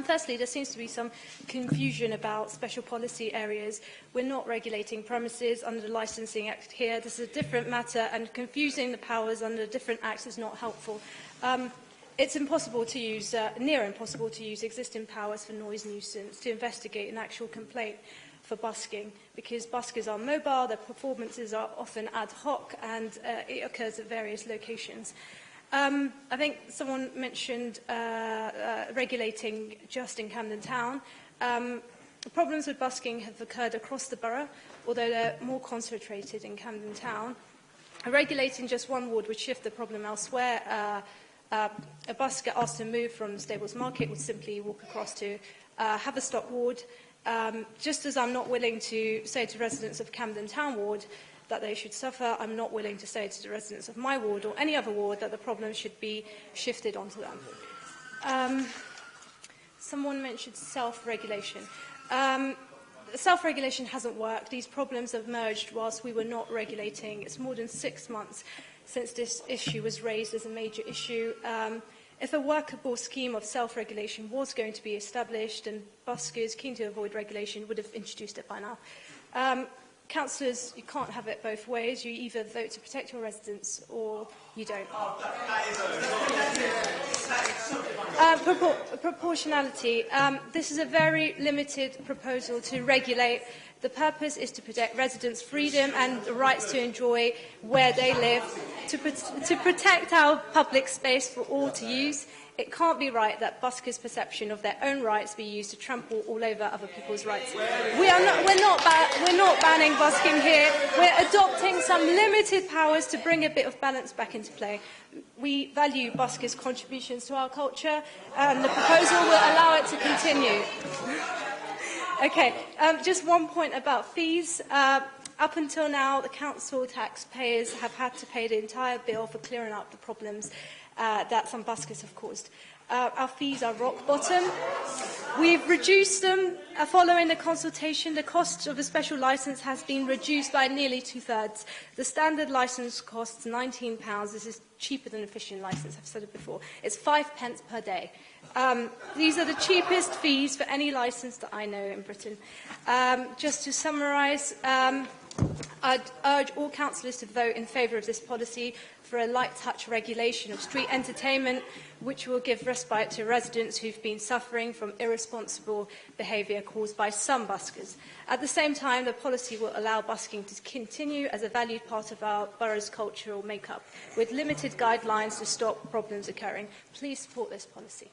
Firstly, there seems to be some confusion about special policy areas. We're not regulating premises under the Licensing Act here. This is a different matter, and confusing the powers under different acts is not helpful. It's impossible to use, near impossible to use existing powers for noise nuisance to investigate an actual complaint for busking, because buskers are mobile, their performances are often ad hoc, and it occurs at various locations. I think someone mentioned regulating just in Camden Town. Problems with busking have occurred across the borough, although they're more concentrated in Camden Town. Regulating just one ward would shift the problem elsewhere. A busker asked to move from Stables Market would simply walk across to Haverstock ward. Just as I'm not willing to say to residents of Camden Town ward that they should suffer, I'm not willing to say to the residents of my ward or any other ward that the problem should be shifted onto them. Someone mentioned self-regulation. Self-regulation hasn't worked. These problems have emerged whilst we were not regulating. It's more than 6 months since this issue was raised as a major issue. If a workable scheme of self-regulation was going to be established, and buskers keen to avoid regulation would have introduced it by now. Councillors, you can't have it both ways. You either vote to protect your residents or you don't. Proportionality. This is a very limited proposal to regulate. The purpose is to protect residents' freedom and the rights to enjoy where they live, to protect our public space for all to use. It can't be right that buskers' perception of their own rights be used to trample all over other people's rights. We're not banning busking here. We're adopting some limited powers to bring a bit of balance back into play. We value buskers' contributions to our culture, and the proposal will allow it to continue. Okay, just one point about fees. Up until now, the council taxpayers have had to pay the entire bill for clearing up the problems that some buskers have caused. Our fees are rock bottom. We've reduced them following the consultation. The cost of a special licence has been reduced by nearly 2/3. The standard licence costs £19. This is cheaper than a fishing licence, I've said it before. It's 5 pence per day. These are the cheapest fees for any licence that I know in Britain. Just to summarise, I'd urge all councillors to vote in favour of this policy for a light-touch regulation of street entertainment, which will give respite to residents who've been suffering from irresponsible behaviour caused by some buskers. At the same time, the policy will allow busking to continue as a valued part of our borough's cultural make-up, with limited guidelines to stop problems occurring. Please support this policy.